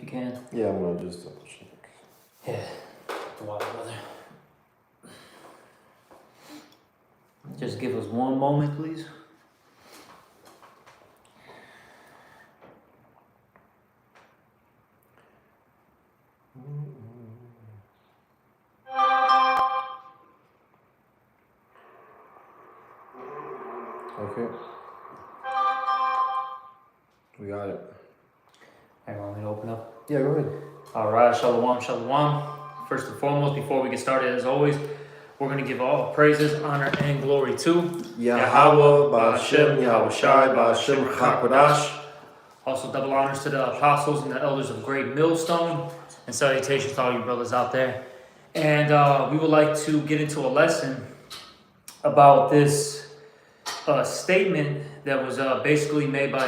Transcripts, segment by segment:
can. Yeah, I'm gonna just double check. Yeah. The water, brother. Just give us one moment, please. Okay. We got it. Hey, want me to open up? Yeah, go ahead. All right, shalom, shalom. First and foremost, before we get started, as always, we're going to give all praises, honor, and glory to Yahweh, Ba'ashem, Yahweh Shai, Ba'ashem, Chakodash. Also, double honors to the apostles and the elders of Great Millstone, and salutations to all you brothers out there. And we would like to get into a lesson about this statement that was basically made by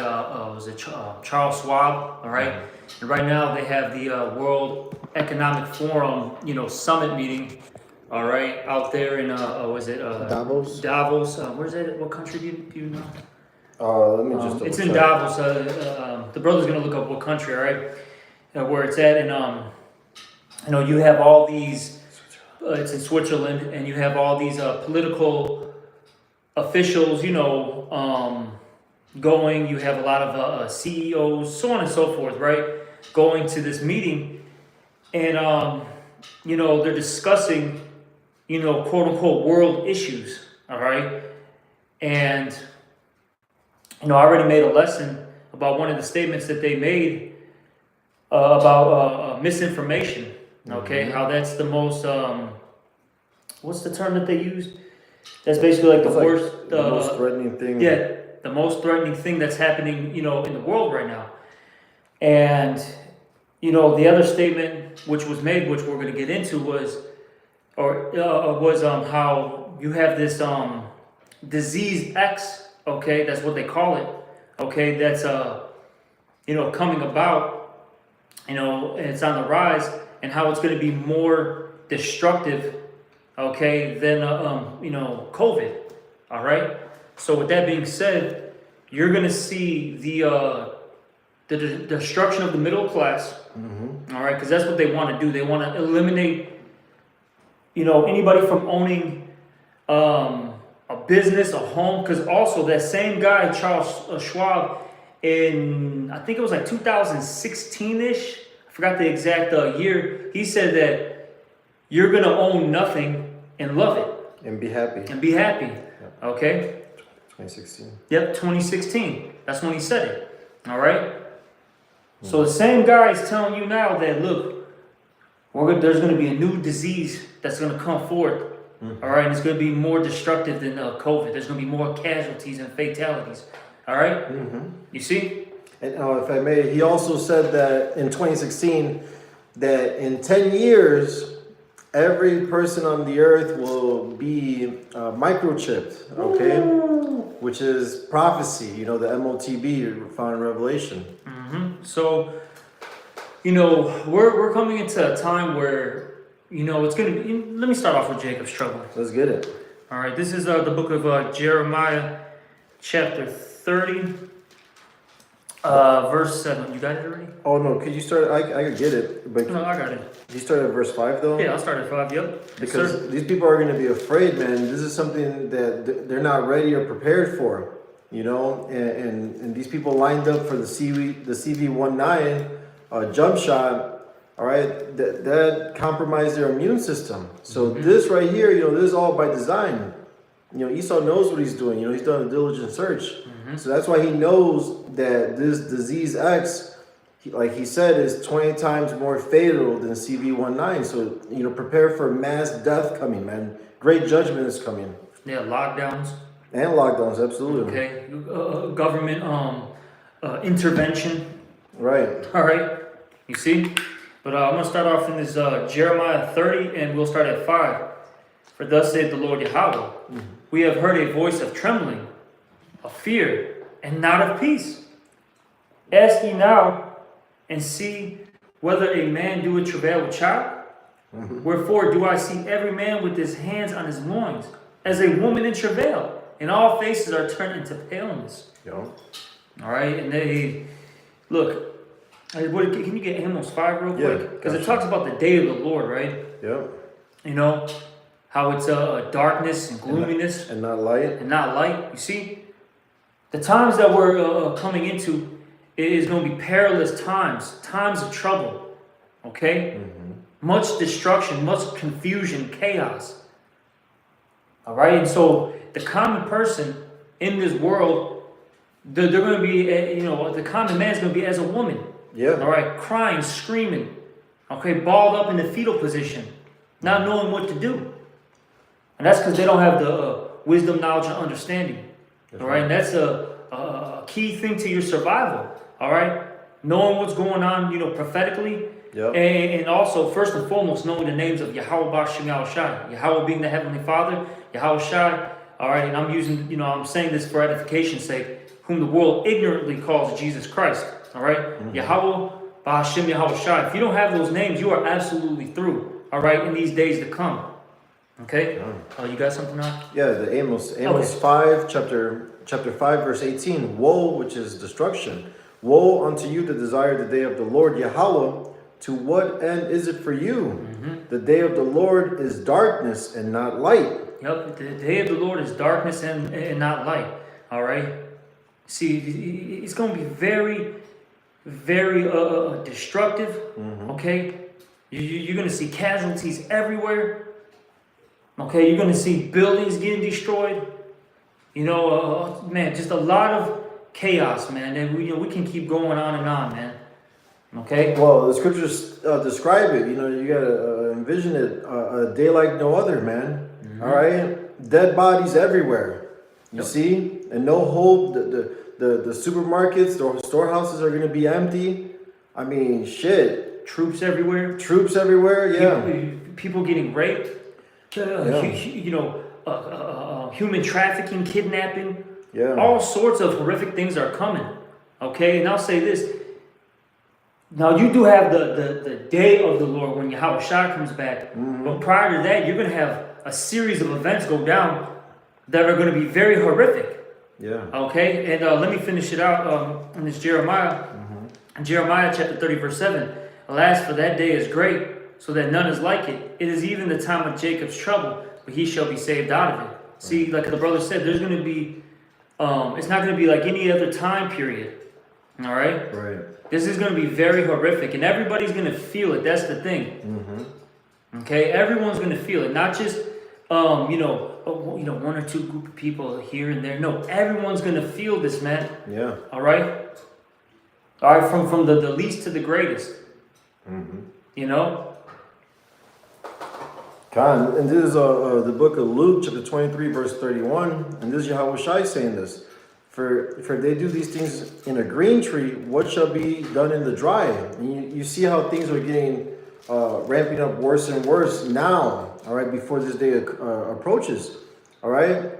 Charles Schwab. All right, and right now they have the World Economic Forum, summit meeting. All right, out there in was it Davos? Davos. Where's that? What country do you know? Let me just. It's in Davos. The brother's gonna look up what country, all right, where it's at, and you have all these. It's in Switzerland, and you have all these political officials, going. You have a lot of CEOs, so on and so forth, right, going to this meeting, and they're discussing, quote unquote world issues, all right, and. I already made a lesson about one of the statements that they made about misinformation. Okay, how that's the most what's the term that they used? That's basically like the worst, the most threatening thing. Yeah, the most threatening thing that's happening, in the world right now. And the other statement which was made, which we're going to get into, was how you have this disease X. Okay, that's what they call it. Okay, that's coming about. And it's on the rise, and how it's going to be more destructive. Okay, than COVID. All right. So with that being said, you're going to see the destruction of the middle class. Mm-hmm. All right, because that's what they want to do. They want to eliminate anybody from owning a business, a home, because also that same guy, Charles Schwab, in I think it was like 2016-ish, I forgot the exact year, he said that you're going to own nothing and love it. And be happy. Yep. Okay? 2016. Yep, 2016. That's when he said it. All right? Mm-hmm. So the same guy is telling you now that, look, there's going to be a new disease that's going to come forth. Mm-hmm. All right, and it's going to be more destructive than COVID. There's going to be more casualties and fatalities. All right, You see. And if I may, he also said that in 2016, that in 10 years, every person on the earth will be microchipped. Okay, which is prophecy. The MOTB found in Revelation. Mm-hmm. So, we're coming into a time where. It's going to be. Let me start off with Jacob's trouble. Let's get it. All right, this is the book of Jeremiah, chapter 30, verse 7. You got it already? Oh, no, could you start? I could get it. But no, I got it. You started at verse 5, though? Yeah, I'll start at 5, yep. Because these people are going to be afraid, man. This is something that they're not ready or prepared for, And these people lined up for the CV-19 jump shot. All right, that compromised their immune system. So this right here, this is all by design. Esau knows what he's doing. He's done a diligent search. Mm-hmm. So that's why he knows that this disease X, like he said, is 20 times more fatal than CV-19. So, prepare for mass death coming, man. Great judgment is coming. Yeah, lockdowns. And lockdowns, absolutely. Okay, government intervention. Right. All right, you see? But I'm going to start off in this Jeremiah 30, and we'll start at 5. For thus saith the Lord Yahweh, we have heard a voice of trembling, of fear, and not of peace. Ask ye now, and see whether a man doeth travail with child. Wherefore do I see every man with his hands on his loins, as a woman in travail, and all faces are turned into paleness. Yo. All right, and they, look, Can you get Amos 5 real Yeah, quick? Because it gotcha. talks about the day of the Lord, right? Yep. You know, how it's darkness and gloominess And not light. and not light. You see, the times that we're coming into is going to be perilous times, times of trouble. Okay, much destruction, much confusion, chaos. All right, and so the common person in this world, they're going to be, the common man is going to be as a woman. Yeah. All right, crying, screaming, okay, balled up in the fetal position, not knowing what to do. And that's because they don't have the wisdom, knowledge, and understanding. All right, and that's a key thing to your survival. All right, knowing what's going on, prophetically. Yep. And also, first and foremost, knowing the names of Yahweh Bashem Yahushai. Yahweh being the Heavenly Father, Yahushai. All right, and I'm using, I'm saying this for edification's sake, whom the world ignorantly calls Jesus Christ. All right, Yahweh Bashem Yahushai. If you don't have those names, you are absolutely through. All right, in these days to come. Okay. Oh, you got something now? Yeah, the Amos 5, chapter 5, verse 18. Woe, which is destruction. Woe unto you that desire the day of the Lord Yahweh. To what end is it for you? The day of the Lord is darkness and not light. Yep, the day of the Lord is darkness and not light. All right? See, it's going to be very, very destructive. Okay? You're going to see casualties everywhere. Okay? You're going to see buildings getting destroyed. Man, just a lot of chaos, man. And we can keep going on and on, man. Okay. Well, the scriptures describe it. You gotta envision it. A day like no other, man. All right, dead bodies everywhere. You see, and no hope. The supermarkets, the storehouses are gonna be empty. I mean, shit. Troops everywhere. Troops everywhere. Yeah. People getting raped. Human trafficking, kidnapping. Yeah. All sorts of horrific things are coming. Okay, and I'll say this. Now you do have the day of the Lord when Yahushua comes back, but prior to that, you're going to have a series of events go down that are going to be very horrific. Yeah. Okay, and let me finish it out in this Jeremiah. Jeremiah chapter 30 verse 7. Alas, for that day is great, so that none is like it. It is even the time of Jacob's trouble, but he shall be saved out of it. See, like the brother said, there's going to be, it's not going to be like any other time period. All right? Right. This is going to be very horrific, and everybody's going to feel it. That's the thing. Okay, everyone's going to feel it, not just one or two group of people here and there. No, everyone's going to feel this, man. Yeah. All right. All right, from the least to the greatest. Khan, and this is the book of Luke, chapter 23, verse 31, and this is Yahushua saying this. For if they do these things in a green tree, what shall be done in the dry? And you see how things are getting ramping up worse and worse now, all right, before this day approaches, all right?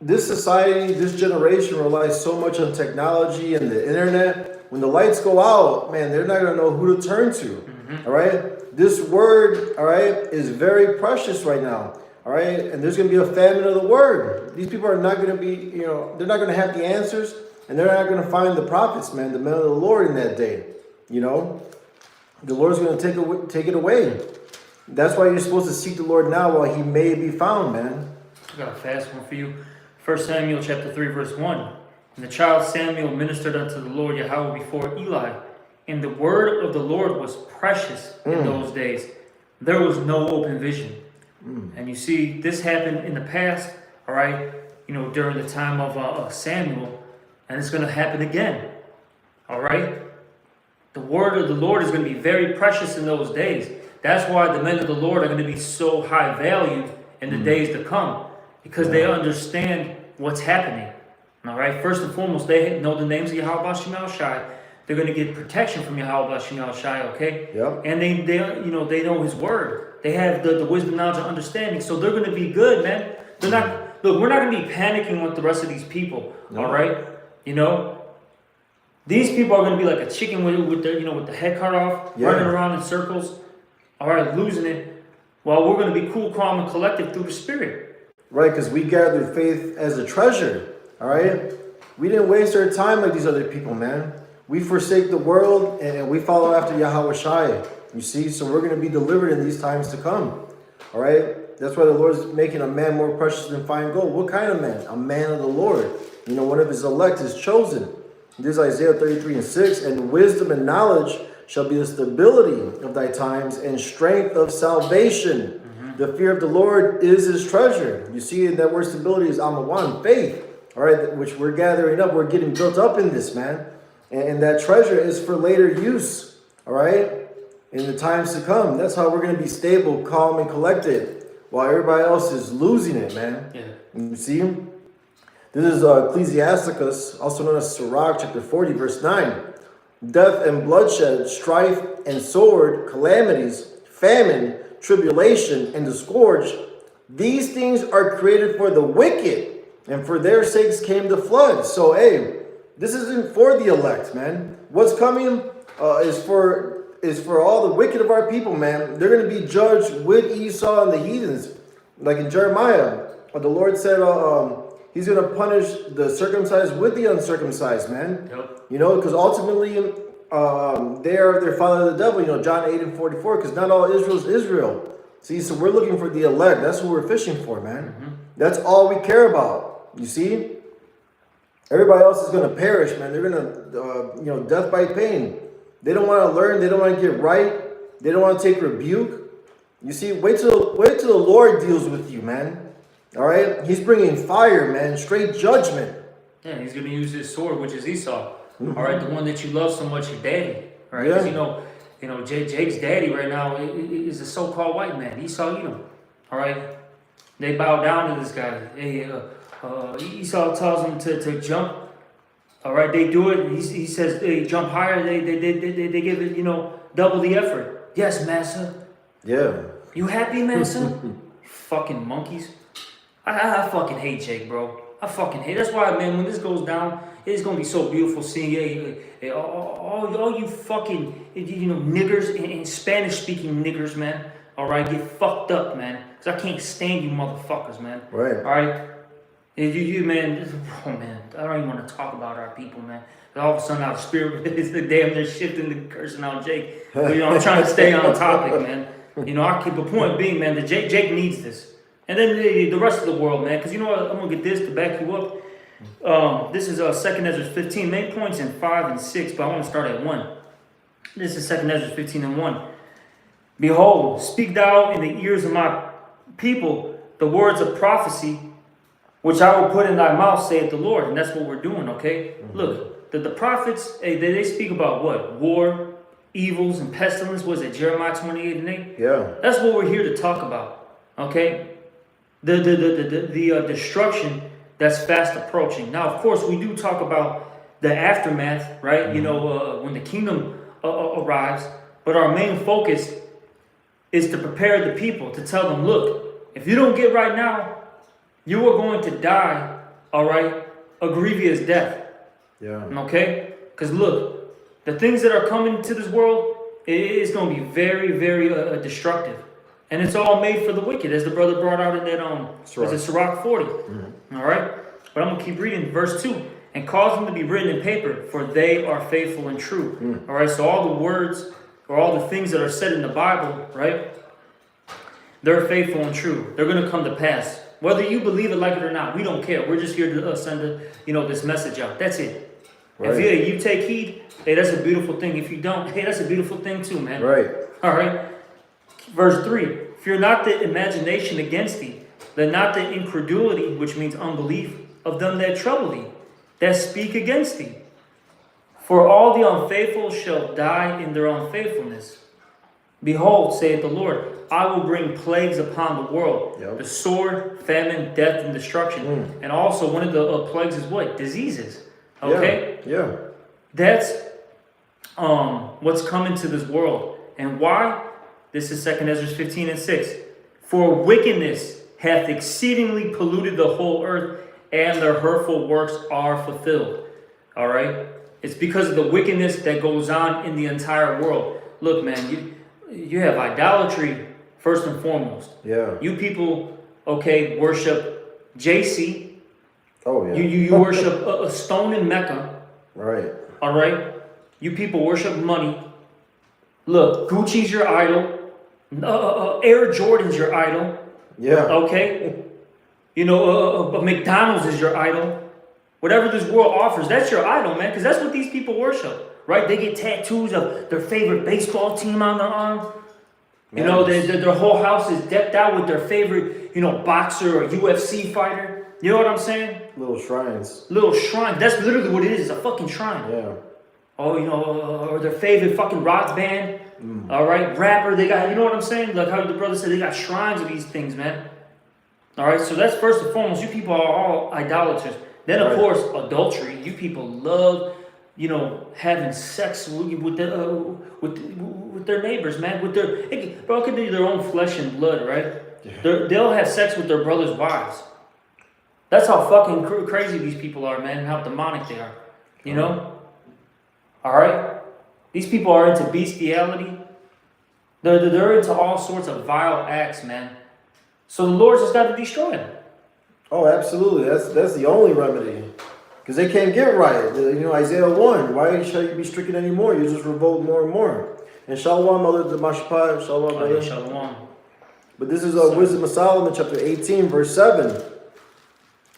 This society, this generation relies so much on technology and the internet. When the lights go out, man, they're not going to know who to turn to, all right? This word, all right, is very precious right now. All right, and there's going to be a famine of the word. These people are not going to be, they're not going to have the answers, and they're not going to find the prophets, man, the men of the Lord in that day. The Lord's going to take it away. That's why you're supposed to seek the Lord now while he may be found, man. I got a fast one for you. 1 Samuel chapter 3, verse 1. And the child Samuel ministered unto the Lord Yahweh before Eli, and the word of the Lord was precious in those days. There was no open vision. And you see, this happened in the past, all right, during the time of Samuel, and it's going to happen again, all right? The word of the Lord is going to be very precious in those days. That's why the men of the Lord are going to be so high valued in the days to come, because they understand what's happening, all right? First and foremost, they know the names of Yahweh Bashem Yahushai. They're going to get protection from Yahweh Bashem Yahushai, okay? Yep. And they know his word. They have the wisdom, knowledge, and understanding. So they're going to be good, man. They're not. Look, we're not going to be panicking like the rest of these people. No. All right. These people are going to be like a chicken with the head cut off, running around in circles. All right, losing it. While we're going to be cool, calm, and collective through the Spirit. Right, because we gathered faith as a treasure. All right. We didn't waste our time like these other people, man. we forsake the world and we follow after Yahweh Shai. You see, so we're going to be delivered in these times to come. All right? That's why the Lord is making a man more precious than fine gold. What kind of man? A man of the Lord. You know, one of his elect is chosen. This is Isaiah 33:6. And wisdom and knowledge shall be the stability of thy times and strength of salvation. The fear of the Lord is his treasure. You see, in that word stability is Amawan, faith. All right, which we're gathering up. We're getting built up in this, man. And that treasure is for later use. All right? In the times to come. That's how we're going to be stable, calm, and collected. While everybody else is losing it, man. Yeah. You see? This is Ecclesiasticus, also known as Sirach, chapter 40, verse 9. Death and bloodshed, strife and sword, calamities, famine, tribulation, and the scourge. These things are created for the wicked, and for their sakes came the flood. So, hey, this isn't for the elect, man. What's coming is for all the wicked of our people, man. They're going to be judged with Esau and the heathens. Like in Jeremiah, the Lord said he's going to punish the circumcised with the uncircumcised, man. Yep. You know, because ultimately they're father of the devil, you know, John 8:44, because not all Israel is Israel. See, so we're looking for the elect. That's who we're fishing for, man. That's all we care about. You see? Everybody else is going to perish, man. They're going to, death by pain. They don't want to learn. They don't want to get right. They don't want to take rebuke. You see, wait till the Lord deals with you, man. All right? He's bringing fire, man. Straight judgment. Yeah, he's going to use his sword, which is Esau. All right, the one that you love so much, your daddy. All right, because Jake's daddy right now is a so-called white man. Esau Edom. All right, they bow down to this guy. Esau tells him to jump. All right, they do it. He says they jump higher. They give it double the effort. Yes, massa. Yeah. You happy, massa? Fucking monkeys. I fucking hate Jake, bro. I fucking hate. That's why, man. When this goes down, it's gonna be so beautiful seeing all you fucking niggers and Spanish-speaking niggers, man. All right, get fucked up, man. Cause I can't stand you, motherfuckers, man. Right. All right. You man, oh man, I don't even want to talk about our people, man. All of a sudden, our spirit is damn near shifting to cursing out Jake. But, I'm trying to stay on topic, man. I keep the point being, man, that Jake needs this. And then the rest of the world, man, because you know what? I'm going to get this to back you up. This is 2nd Ezra 15, main points in 5 and 6, but I want to start at 1. This is 2nd Ezra 15 and 1. Behold, speak thou in the ears of my people the words of prophecy, which I will put in thy mouth, saith the Lord. And that's what we're doing, okay? Look, the prophets, they speak about what? War, evils, and pestilence. Was it Jeremiah 28 and 8? Yeah. That's what we're here to talk about, okay? The destruction that's fast approaching. Now, of course, we do talk about the aftermath, right? When the kingdom arrives. But our main focus is to prepare the people, to tell them, look, if you don't get right now, you are going to die, all right, a grievous death. Yeah. Okay? Because look, the things that are coming to this world, it is going to be very, very destructive. And it's all made for the wicked, as the brother brought out in that Sirach 40. All right? But I'm going to keep reading verse 2. And cause them to be written in paper, for they are faithful and true. All right? So all the words or all the things that are said in the Bible, right? They're faithful and true. They're going to come to pass. Whether you believe it like it or not, we don't care. We're just here to send this message out. That's it. Right. If you take heed, hey, that's a beautiful thing. If you don't, hey, that's a beautiful thing too, man. Right. All right. Verse 3. Fear not the imagination against thee, let not the incredulity, which means unbelief, of them that trouble thee, that speak against thee. For all the unfaithful shall die in their unfaithfulness. Behold, saith the Lord, I will bring plagues upon the world. Yep. The sword, famine, death, and destruction. And also one of the plagues is what? Diseases. Okay? Yeah. That's what's coming to this world. And why? This is 2nd Ezra 15 and 6. For wickedness hath exceedingly polluted the whole earth, and their hurtful works are fulfilled. All right? It's because of the wickedness that goes on in the entire world. Look, man, you have idolatry first and foremost. Yeah. You people, okay, worship JC. Oh, yeah. You worship a stone in Mecca. Right. All right? You people worship money. Look, Gucci's your idol. Air Jordan's your idol. Yeah. Okay? You know, McDonald's is your idol. Whatever this world offers, that's your idol, man. Because that's what these people worship, right? They get tattoos of their favorite baseball team on their arm. You know, their whole house is decked out with their favorite, boxer or UFC fighter. You know what I'm saying? Little shrines. Little shrine. That's literally what it is. It's a fucking shrine. Yeah. Oh, or their favorite fucking rock band. All right, rapper. They got, you know what I'm saying? Like how the brother said, they got shrines of these things, man. All right, so that's first and foremost. You people are all idolaters. Then, of course, adultery. You people love, having sex with their neighbors, man. It could be their own flesh and blood, right? Yeah. They'll have sex with their brother's wives. That's how fucking crazy these people are, man, and how demonic they are. You know? All right? These people are into bestiality. They're into all sorts of vile acts, man. So the Lord's just got to destroy them. Oh, absolutely. That's the only remedy. Because they can't get right. Isaiah 1. Why shall you be stricken anymore? You just revolt more and more. And Shalom, Mother de Mashpah. Shalom, brother. Shalom. But this is Wisdom of Solomon, chapter 18, verse 7.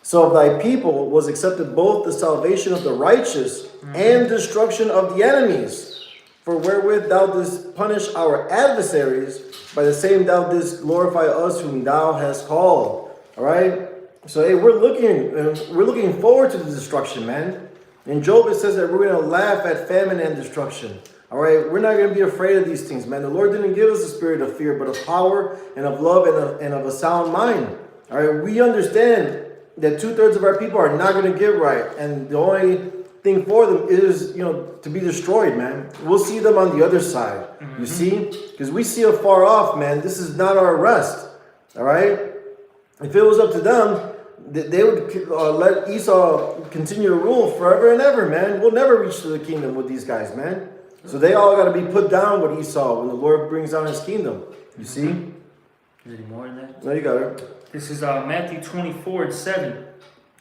So of thy people was accepted both the salvation of the righteous and destruction of the enemies. For wherewith thou didst punish our adversaries, by the same thou didst glorify us whom thou hast called. All right? So hey, we're looking forward to the destruction, man. In Job it says that we're going to laugh at famine and destruction. All right, we're not going to be afraid of these things, man. The Lord didn't give us a spirit of fear, but of power and of love and of a sound mind. All right, we understand that 2/3 of our people are not going to get right, and the only thing for them is, to be destroyed, man. We'll see them on the other side. You see, because we see it far off, man. This is not our rest. All right, if it was up to them, they would let Esau continue to rule forever and ever, man. We'll never reach to the kingdom with these guys, man. So they all got to be put down with Esau when the Lord brings down his kingdom. You see? Is there any more in that? No, you got it. This is Matthew 24 and 7.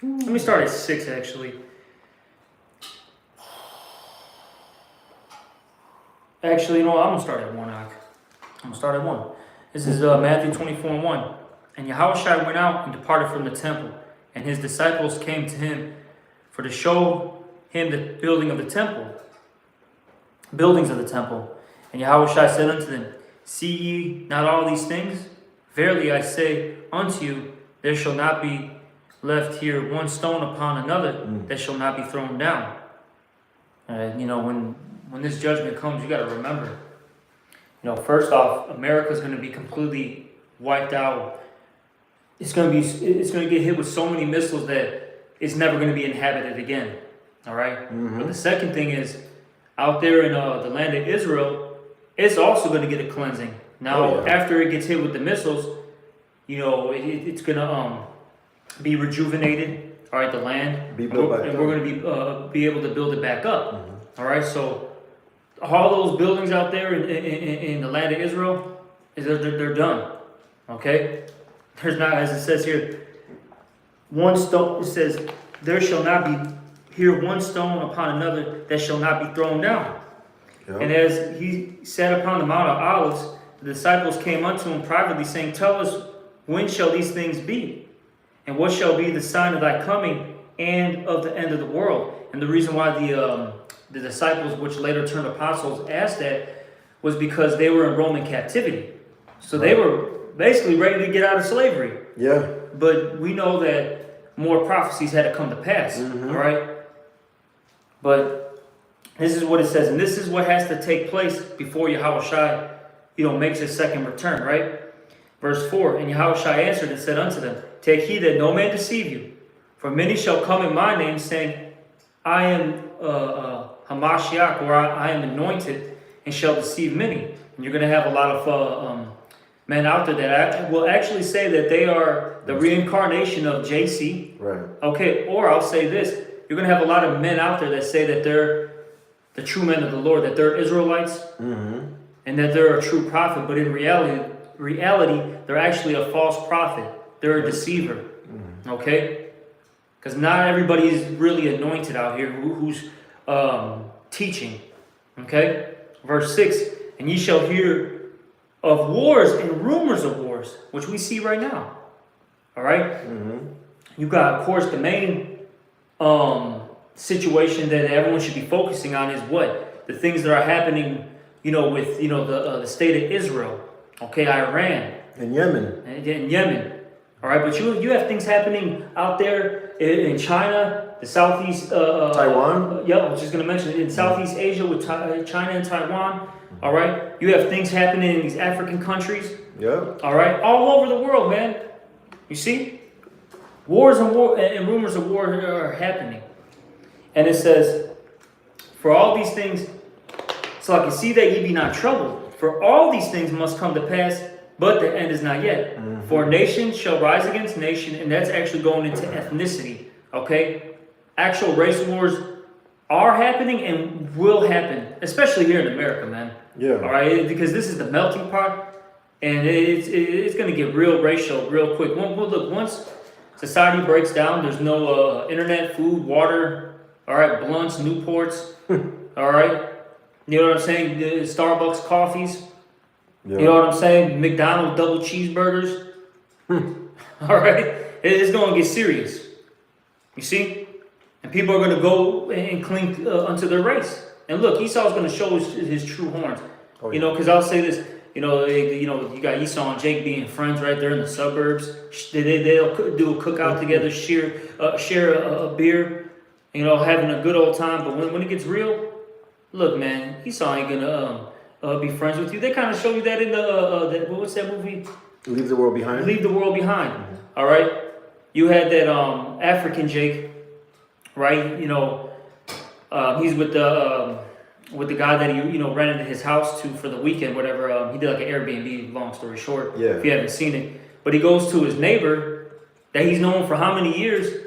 Let me start at 6, actually. Actually, I'm going to start at 1, I'm going to start at 1. This is Matthew 24 and 1. And Yahushua went out and departed from the temple, and his disciples came to him to show him the buildings of the temple. And Yahushua said unto them, See ye not all these things? Verily I say unto you, there shall not be left here one stone upon another that shall not be thrown down. When this judgment comes, you got to remember, first off, America's going to be completely wiped out. It's going to get hit with so many missiles that it's never going to be inhabited again. All right. But the second thing is, out there in the land of Israel, it's also going to get a cleansing. Now, after it gets hit with the missiles, it's going to be rejuvenated. All right, the land, be built back up. And we're going to be able to build it back up. All right, so all those buildings out there in the land of Israel, they're done. Okay, there's not, as it says here, one stone. It says, there shall not be here one stone upon another that shall not be thrown down. Yep. And as he sat upon the Mount of Olives, the disciples came unto him privately, saying, Tell us, when shall these things be? And what shall be the sign of thy coming and of the end of the world? And the reason why the disciples, which later turned apostles, asked that was because they were in Roman captivity. So they were basically ready to get out of slavery. Yeah. But we know that more prophecies had to come to pass. All right? But this is what it says, and this is what has to take place before Yahushua, makes his second return, right? Verse 4, And Yahushua answered and said unto them, Take heed that no man deceive you, for many shall come in my name, saying, I am Hamashiach, or I am anointed, and shall deceive many. And you're going to have a lot of men out there that will actually say that they are the reincarnation of JC. Right. Okay, or I'll say this. You're going to have a lot of men out there that say that they're the true men of the Lord, that they're Israelites, and that they're a true prophet. But in reality, they're actually a false prophet. They're a deceiver. Okay? Because not everybody is really anointed out here who's teaching. Okay? Verse 6, and ye shall hear of wars and rumors of wars, which we see right now. All right? You got, of course, the main situation that everyone should be focusing on is what? The things that are happening, with, the state of Israel. Okay, Iran. In Yemen. In Yemen. All right, but you have things happening out there in China, the Southeast... Taiwan? Yeah, I was just going to mention it. In Southeast Asia with China and Taiwan. All right, you have things happening in these African countries. Yeah. All right, all over the world, man. You see? Wars and rumors of war are happening. And it says, for all these things, so I can see that ye be not troubled. For all these things must come to pass, but the end is not yet. For nation shall rise against nation, and that's actually going into ethnicity. Okay? Actual race wars are happening and will happen, especially here in America, man. Yeah. All right? Because this is the melting pot, and it's going to get real racial real quick. Look, once society breaks down, there's no internet, food, water, all right, blunts, Newports, all right? You know what I'm saying? The Starbucks coffees. Yeah. You know what I'm saying? McDonald's double cheeseburgers. All right? It's going to get serious. You see? And people are going to go and cling unto their race. And look, Esau's going to show his true horns. Oh, yeah. Because I'll say this. You got Esau and Jake being friends right there in the suburbs. They'll do a cookout together, share a beer, having a good old time. But when it gets real, look, man, Esau ain't gonna be friends with you. They kind of show you that in what's that movie? Leave the World Behind. Leave the World Behind. All right, you had that African Jake, right? He's with the guy that he rented his house to for the weekend, whatever. He did like an Airbnb. Long story short, Yeah. If you haven't seen it, but he goes to his neighbor that he's known for how many years.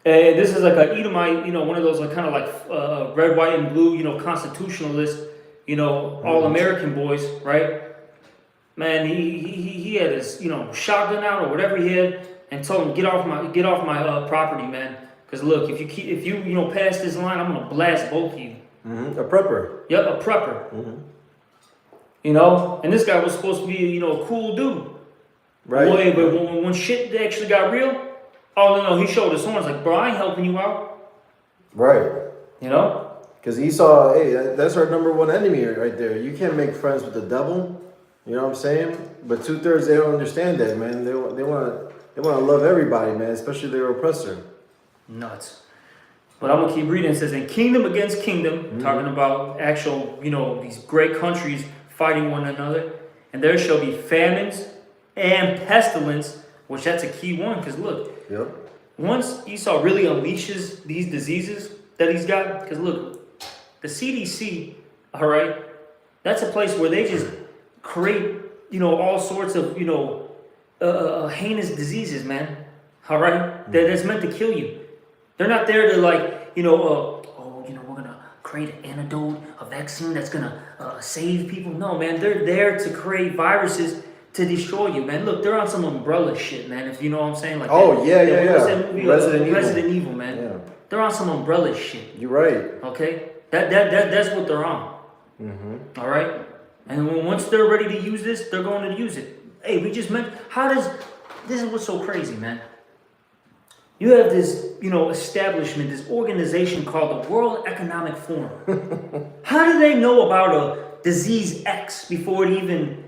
And this is like an Edomite, one of those like kind of like red, white, and blue, constitutionalist, all American boys, right? Man, he had his shotgun out or whatever he had, and told him get off my property, man. Because look, if you pass this line, I'm gonna blast both of you. A prepper. Yep, a prepper. And this guy was supposed to be a cool dude. Right. Boy, but when shit actually got real, oh no, he showed his horns like, bro, I ain't helping you out. Right. Because Esau, hey, that's our number one enemy right there. You can't make friends with the devil. You know what I'm saying? But 2/3 they don't understand that, man. They want to love everybody, man, especially their oppressor. Nuts. But I'm gonna keep reading. It says, "In kingdom against kingdom," talking about actual, these great countries fighting one another, and there shall be famines and pestilence, which that's a key one. Because look, Yep. once Esau really unleashes these diseases that he's got, because look, the CDC, all right, that's a place where they just create, all sorts of, heinous diseases, man. All right, that's meant to kill you. They're not there to like, we're gonna create an antidote, a vaccine that's gonna save people. No, man, they're there to create viruses to destroy you, man. Look, they're on some umbrella shit, man. If you know what I'm saying, like Oh, yeah. What's that movie? Resident Evil, man. Yeah. They're on some umbrella shit. You're right. Okay, that's what they're on. All right, and once they're ready to use this, they're going to use it. Hey, we just meant. This is what's so crazy, man. You have this, establishment, this organization called the World Economic Forum. How do they know about a disease X before it even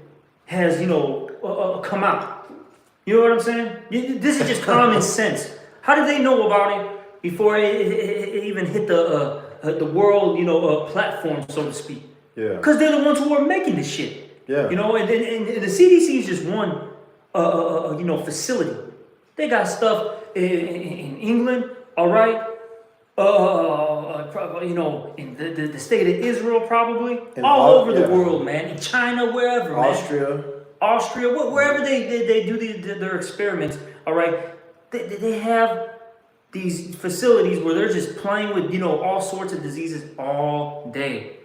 has, come out? You know what I'm saying? This is just common sense. How do they know about it before it even hit the world, platform, so to speak? Yeah. Because they're the ones who are making this shit. Yeah. And the CDC is just one, facility. They got stuff in England, all right. In the state of Israel, probably all over the world, man. In China, wherever, Austria, wherever they do their experiments, all right. They have these facilities where they're just playing with all sorts of diseases all day.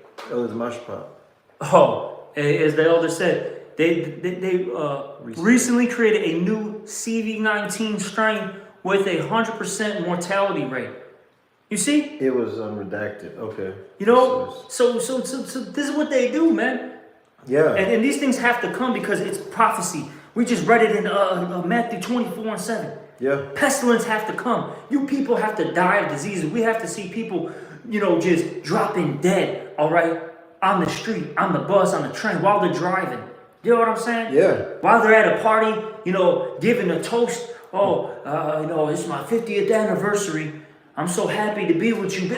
Oh, as the elder said, they recently created a new CV-19 strain with 100% mortality rate. You see? It was unredacted. Okay. You know, so this is what they do, man. Yeah. And these things have to come because it's prophecy. We just read it in Matthew 24:7. Yeah. Pestilence have to come. You people have to die of diseases. We have to see people, just dropping dead, all right, on the street, on the bus, on the train, while they're driving. You know what I'm saying? Yeah. While they're at a party, giving a toast. Oh, it's my 50th anniversary. I'm so happy to be with you.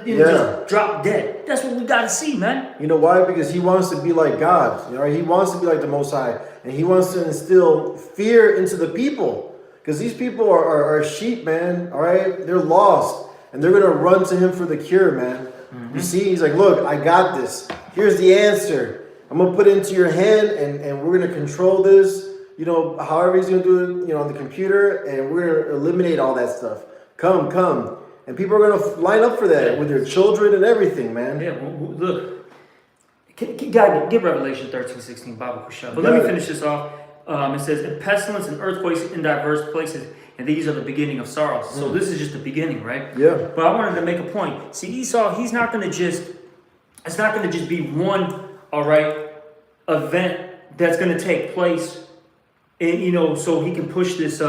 Just drop dead. That's what we got to see, man. You know why? Because he wants to be like God. Right? He wants to be like the Most High. And he wants to instill fear into the people. Because these people are sheep, man. All right? They're lost. And they're going to run to him for the cure, man. Mm-hmm. You see? He's like, look, I got this. Here's the answer. I'm going to put it into your hand and we're going to control this. However he's going to do it, on the computer. And we're going to eliminate all that stuff. Come. And people are going to line up for that with their children and everything, man. Yeah, well, look. God, get Revelation 13:16, Bible Kushab. But let me finish this off. It says, "And pestilence and earthquakes in diverse places, and these are the beginning of sorrows." So this is just the beginning, right? Yeah. But I wanted to make a point. See, Esau, it's not going to just be one, all right, event that's going to take place, and, so he can push this,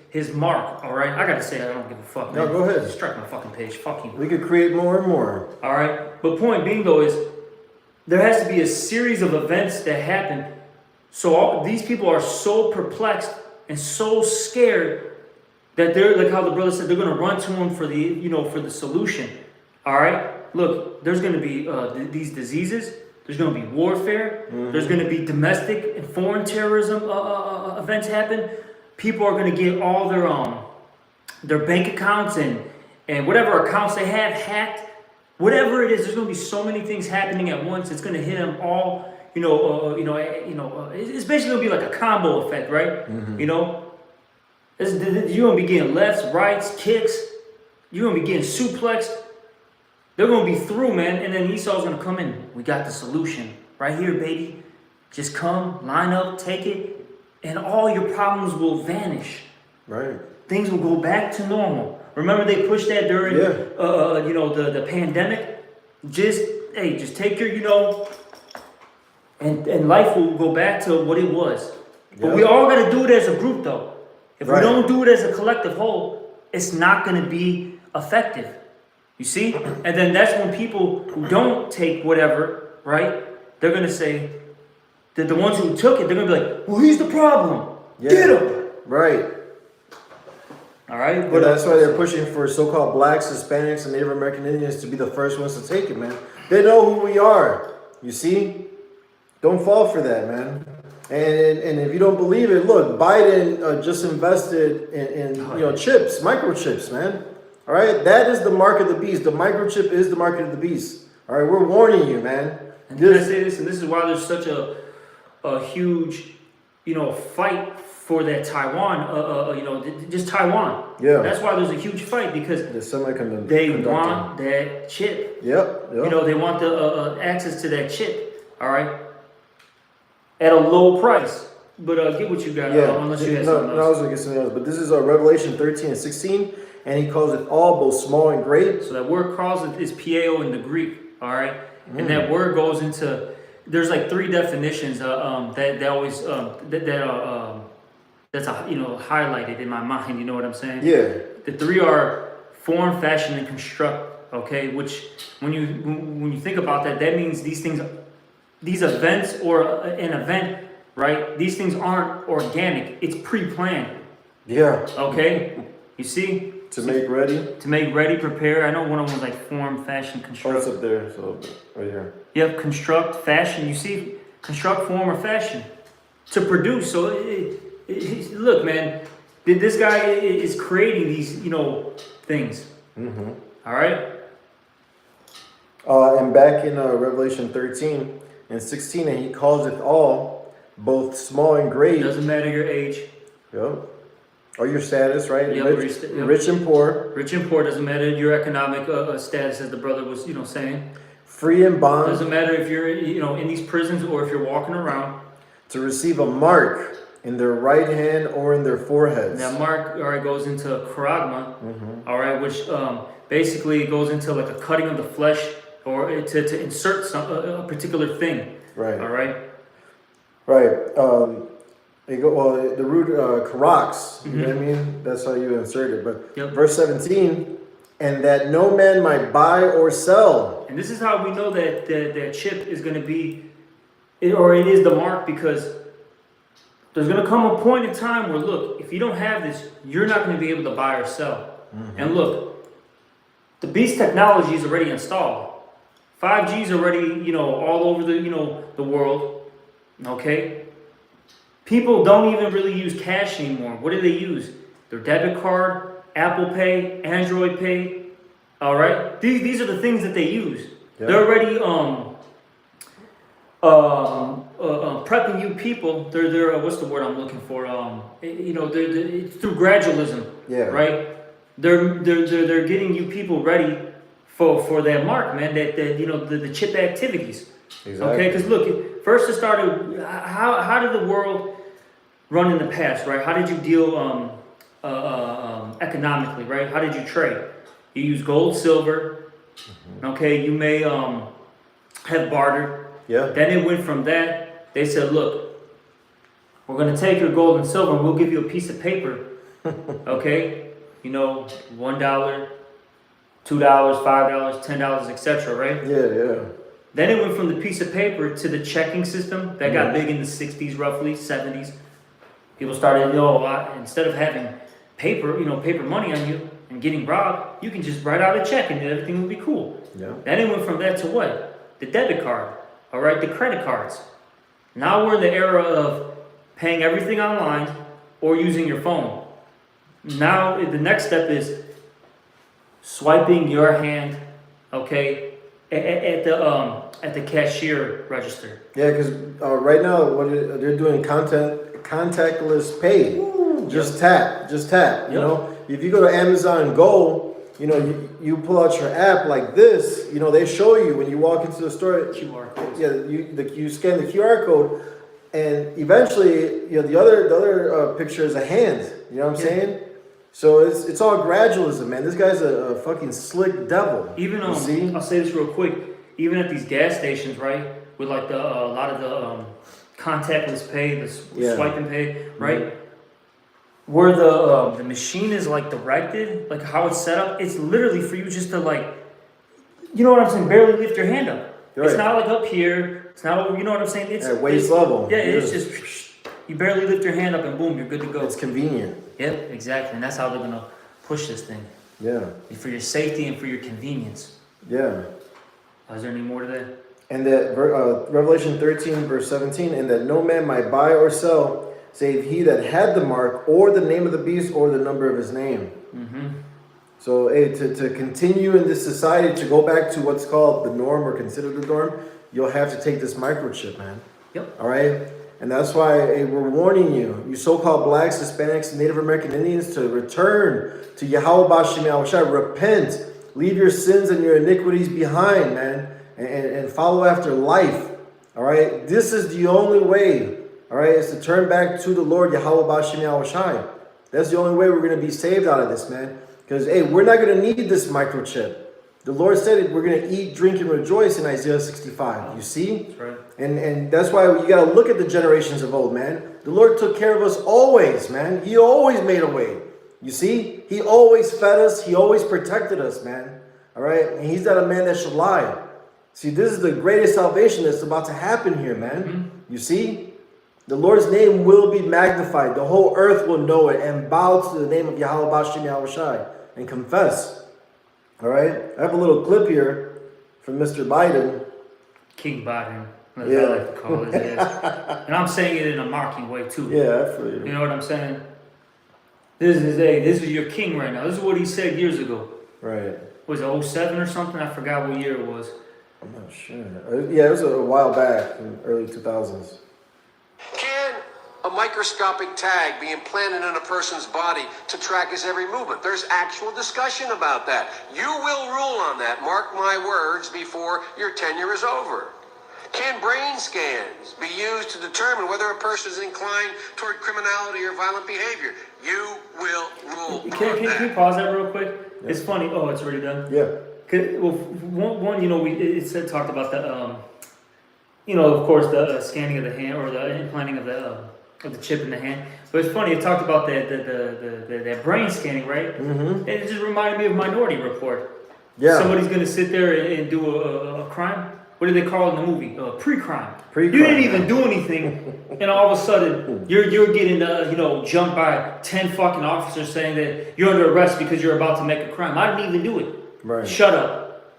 his mark, all right? I gotta say, I don't give a fuck, man. No, go ahead. Strike my fucking page, fuck you. We could create more and more. All right? But point being, though, is there has to be a series of events that happen. So these people are so perplexed and so scared that they're, like how the brother said, they're going to run to him for the solution. All right? Look, there's going to be these diseases. There's going to be warfare. Mm-hmm. There's going to be domestic and foreign terrorism events happen. People are going to get all their bank accounts and whatever accounts they have hacked. Whatever it is, there's going to be so many things happening at once. It's going to hit them all. It's basically going to be like a combo effect, right? Mm-hmm. You're going to be getting lefts, rights, kicks. You're going to be getting suplexed. They're going to be through, man. And then Esau's going to come in. We got the solution right here, baby. Just come, line up, take it. And all your problems will vanish. Right. Things will go back to normal. Remember they pushed that during, the pandemic? Just take your, and life will go back to what it was. But we all got to do it as a group, though. If we don't do it as a collective whole, it's not going to be effective. You see? And then that's when people who don't take whatever, right? They're going to say, that the ones who took it, they're going to be like, well, he's the problem. Yeah. Get him. Right. All right. But that's why they're pushing for so-called blacks, Hispanics, and Native American Indians to be the first ones to take it, man. They know who we are. You see? Don't fall for that, man. And if you don't believe it, look, Biden just invested in chips, microchips, man. All right? That is the mark of the beast. The microchip is the mark of the beast. All right? We're warning you, man. And can I say this? And this is why there's such a huge, fight for that Taiwan, just Taiwan. Yeah. That's why there's a huge fight because the semiconductor. They want that chip. Yep. They want the access to that chip. All right. At a low price. But get what you got. Unless you have something else. No, I was gonna get something else. But this is Revelation 13:16, and he calls it all, both small and great. So that word calls it is pieo in the Greek. All right. And that word goes into. There's like 3 definitions that always that's highlighted in my mind. You know what I'm saying? Yeah. The 3 are form, fashion, and construct. Okay, which when you think about that, that means these events or an event, right? These things aren't organic. It's pre-planned. Yeah. Okay. You see. To make ready, prepare. I know one of them was like form, fashion, construct. Oh, it's up there, so right here. Yep, construct, fashion. You see, construct, form, or fashion to produce. So, look, man, this guy is creating these, things. Mm-hmm. All right. And back in Revelation 13:16, and he calls it all, both small and great. Doesn't matter your age. Yep. Or your status, right? Yep, rich and poor. Rich and poor, doesn't matter your economic status, as the brother was, saying. Free and bond. Doesn't matter if you're, in these prisons or if you're walking around. To receive a mark in their right hand or in their foreheads. That mark, all right, goes into charagma, all right, which basically goes into like a cutting of the flesh or to insert a particular thing. Right. All right. Right. The root karax, you know what I mean? That's how you insert it. But verse 17, and that no man might buy or sell. And this is how we know that that chip is going to be, or it is the mark, because there's going to come a point in time where, look, if you don't have this, you're not going to be able to buy or sell. And look, the beast technology is already installed. 5G is already, you know, all over the, you know, the world. Okay? People don't even really use cash anymore. What do they use? Their debit card, Apple Pay, Android Pay. All right? These are the things that they use. Yeah. They're already prepping you people. They're what's the word I'm looking for? You know, it's through gradualism. Yeah. Right? They're getting you people ready for that mark, man. That you know the chip activities. Exactly. Okay, because look, first it started. How did the world run in the past, right? How did you deal economically, right? How did you trade? You use gold, silver. Okay, you may have bartered. Yeah. Then it went from that. They said, look, we're going to take your gold and silver and we'll give you a piece of paper. Okay? You know, $1, $2, $5, $10, etc., right? Yeah. Then it went from the piece of paper to the checking system that got big in the 60s, roughly, 70s. People started, instead of having paper, paper money on you and getting robbed, you can just write out a check and everything will be cool. Yeah. Then it went from that to what? The debit card. All right, the credit cards. Now we're in the era of paying everything online or using your phone. Now the next step is swiping your hand, okay, at the cashier register. Yeah, because right now what they're doing contactless pay. Ooh, just tap. You know, if you go to Amazon Go, you pull out your app like this. They show you when you walk into the store. QR code. Yeah, you scan the QR code, and eventually, the other picture is a hand. You know what I'm saying? So it's all gradualism, man. This guy's a fucking slick devil. Even I'll say this real quick. Even at these gas stations, right, with like a lot of the contactless pay, the swipe and pay, right. Where the machine is like directed, like how it's set up, it's literally for you just to you know what I'm saying, barely lift your hand up. Right. It's not like up here. It's not, you know what I'm saying? It's at waist level. Yeah, it's just, you barely lift your hand up and boom, you're good to go. It's convenient. Yep, exactly. And that's how they're going to push this thing. Yeah. For your safety and for your convenience. Yeah. Is there any more to that? And that Revelation 13, verse 17, and that no man might buy or sell save he that had the mark or the name of the beast or the number of his name. So to continue in this society, to go back to what's called the norm or considered the norm, you'll have to take this microchip, man. Yep. All right? And that's why we're warning you so-called blacks, Hispanics, Native American Indians, to return to Yahweh Bashim Yahushua. Repent. Leave your sins and your iniquities behind, man, and follow after life. All right? This is the only way. All right, is to turn back to the Lord, Yahweh Bashim Yahushai. That's the only way we're going to be saved out of this, man. Because, we're not going to need this microchip. The Lord said it, we're going to eat, drink, and rejoice in Isaiah 65. You see? That's right. And that's why you got to look at the generations of old, man. The Lord took care of us always, man. He always made a way. You see? He always fed us. He always protected us, man. All right? And he's not a man that should lie. See, this is the greatest salvation that's about to happen here, man. You see? The Lord's name will be magnified. The whole earth will know it and bow to the name of Yahweh Bashim Yahushai and confess. All right? I have a little clip here from Mr. Biden. King Biden. That's what I like to call it. And I'm saying it in a mocking way, too. Yeah, I feel you. You know what I'm saying? This is your king right now. This is what he said years ago. Right. Was it 07 or something? I forgot what year it was. I'm not sure. Yeah, it was a while back, in early 2000s. Can a microscopic tag be implanted in a person's body to track his every movement? There's actual discussion about that. You will rule on that, mark my words, before your tenure is over. Can brain scans be used to determine whether a person is inclined toward criminality or violent behavior? You will rule on Can you that. pause that real quick? It's funny. Oh, it's already done. Yeah. Well, one, you know, it said talked about the, you know, of course, the scanning of the hand or the implanting of the chip in the hand. But it's funny. It talked about that brain scanning, right? Mm-hmm. And it just reminded me of Minority Report. Yeah. Somebody's gonna sit there and do a crime. What do they call it in the movie? Pre-crime. Pre-crime, You didn't even yeah. do anything, and all of a sudden you're getting you know, jumped by 10 fucking officers saying that you're under arrest because you're about to make a crime. I didn't even do it. Right. Shut up.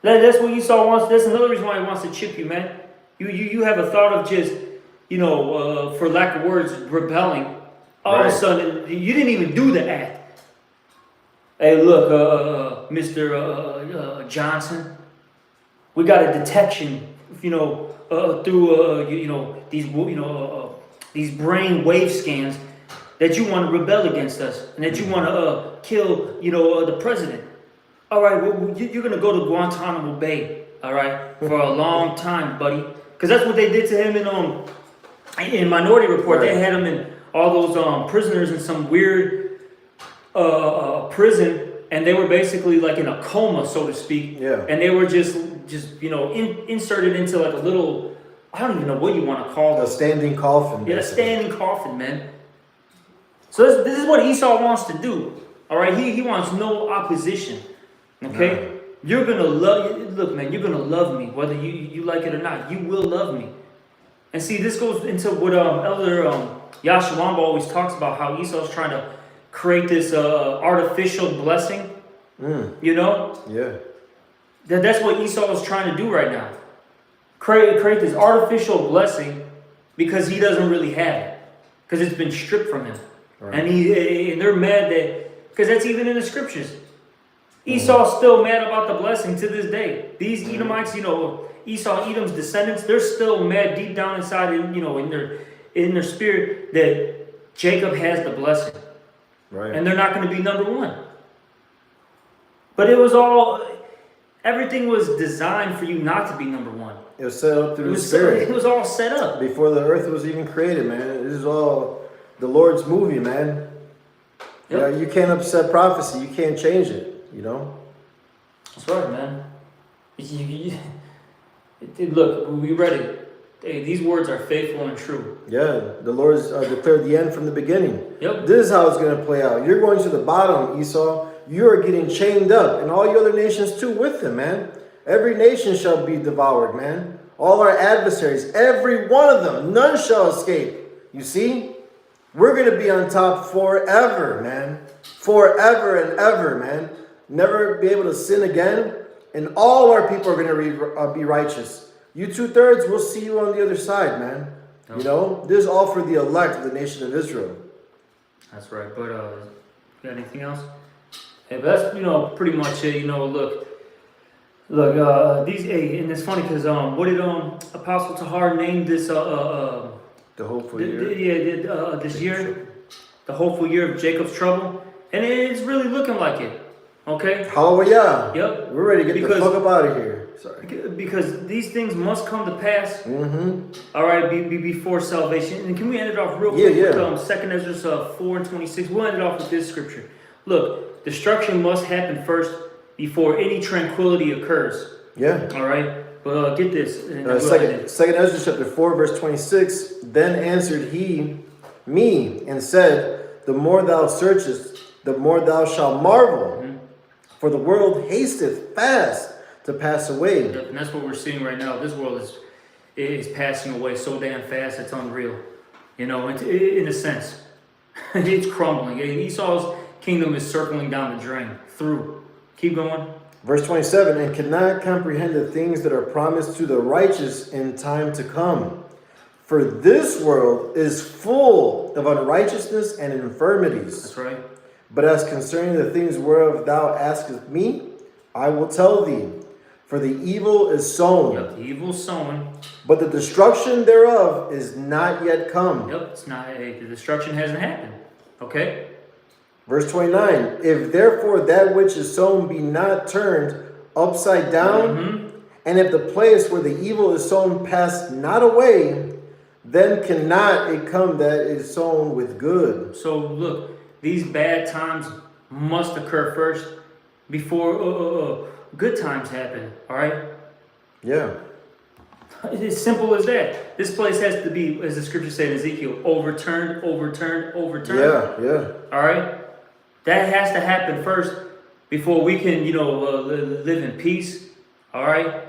That's what Esau wants. That's another reason why he wants to chip you, man. You have a thought of just, you know, for lack of words, rebelling. All of a sudden, you didn't even do the act. Hey, look, Mr. Johnson, we got a detection, you know, through you know, these brain wave scans that you want to rebel against us and that you want to kill, you know, the president. All right, well, you're gonna go to Guantanamo Bay, all right, for a long time, buddy, because that's what they did to him in Minority Report. Right. They had him in all those prisoners in some weird prison, and they were basically like in a coma, so to speak. Yeah. And they were just you know, inserted into like a little, I don't even know what you want to call A this. standing coffin. Yeah, a basically. standing coffin, man. So this is what Esau wants to do. All right, he wants no opposition. Okay, you're gonna love. Look, man, you're gonna love me whether you like it or not. You will love me. And see, this goes into what Elder Yashalamba always talks about, how Esau's trying to create this artificial blessing. You know, Yeah. that's what Esau is trying to do right now. Create this artificial blessing because he doesn't really have it, because it's been stripped from him. Right. And they're mad that, because that's even in the scriptures. Esau's still mad about the blessing to this day. These Edomites, you know, Esau, Edom's descendants, they're still mad deep down inside, you know, in their spirit that Jacob has the blessing, Right. and they're not going to be number one. But everything was designed for you not to be number one. It was set up through It the was, Spirit. it was all set up. Before the earth was even created, man. This is all the Lord's movie, man. Yep. Yeah, you can't upset prophecy. You can't change it, you know? That's right, man. Look, we read it. Hey, these words are faithful and true. Yeah, the Lord's declared the end from the beginning. Yep. This is how it's going to play out. You're going to the bottom, Esau. You are getting chained up, and all your other nations too with them, man. Every nation shall be devoured, man. All our adversaries, every one of them, none shall escape. You see? We're going to be on top forever, man. Forever and ever, man. Never be able to sin again. And all our people are going to be righteous. You 2/3 will see you on the other side, man. You know? This is all for the elect of the nation of Israel. That's right. But got anything else? Hey, but that's, you know, pretty much it. You know, look, these. Hey, and it's funny because what did Apostle Tahar name this? The hopeful year. This year, the hopeful year of Jacob's trouble, and it's really looking like it. Okay. Hallelujah. Yep. We're ready to get the fuck up out of here. Sorry. Because these things must come to pass. Mm-hmm. All right, before salvation. And can we end it off real Yeah, quick yeah. with 2nd Ezra 4:26? We'll end it off with this scripture. Look, destruction must happen first before any tranquility occurs. Yeah. All right, but get this. And then we'll end it. Second Ezra chapter 4 verse 26. Then answered he me and said, the more thou searchest, the more thou shalt marvel. For the world hasteth fast to pass away. Yep, and that's what we're seeing right now. This world is passing away so damn fast, it's unreal. You know, in a sense, it's crumbling. Esau's kingdom is circling down the drain. Through. Keep going. Verse 27, and cannot comprehend the things that are promised to the righteous in time to come. For this world is full of unrighteousness and infirmities. That's right. But as concerning the things whereof thou askest me, I will tell thee. For the evil is sown, Yep, the evil sown. but the destruction thereof is not yet come. Yep, it's not. The destruction hasn't happened. Okay. Verse 29, if therefore that which is sown be not turned upside down And if the place where the evil is sown pass not away, then cannot it come that is sown with good. So look, these bad times must occur first before good times happen. All right. Yeah. It's as simple as that. This place has to be, as the scripture said in Ezekiel, overturned, overturned, overturned. Yeah, yeah. All right. That has to happen first before we can, live in peace. All right.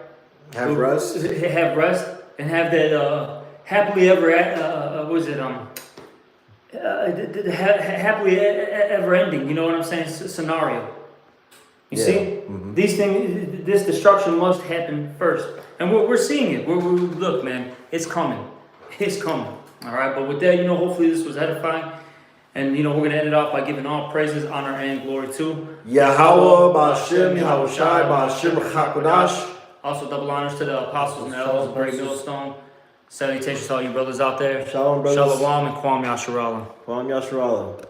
Have rest. Have rest and have that happily ever. Happily ever ending. You know what I'm saying? Scenario. You Yeah. see, Mhm. these things, this destruction must happen first, and we're seeing it. Look, man, it's coming. It's coming. All right. But with that, hopefully this was edifying. And we're going to end it off by giving all praises, honor, and glory to Yahweh, Ba'ashem, Yahushai, Ba'ashem, Chakodash. Also, double honors to the apostles and the elders of Great Millstone. Salutations to all you brothers out there. Shalom, brothers. Shalom and Kwam Yasharallah. Kwam Yasharallah.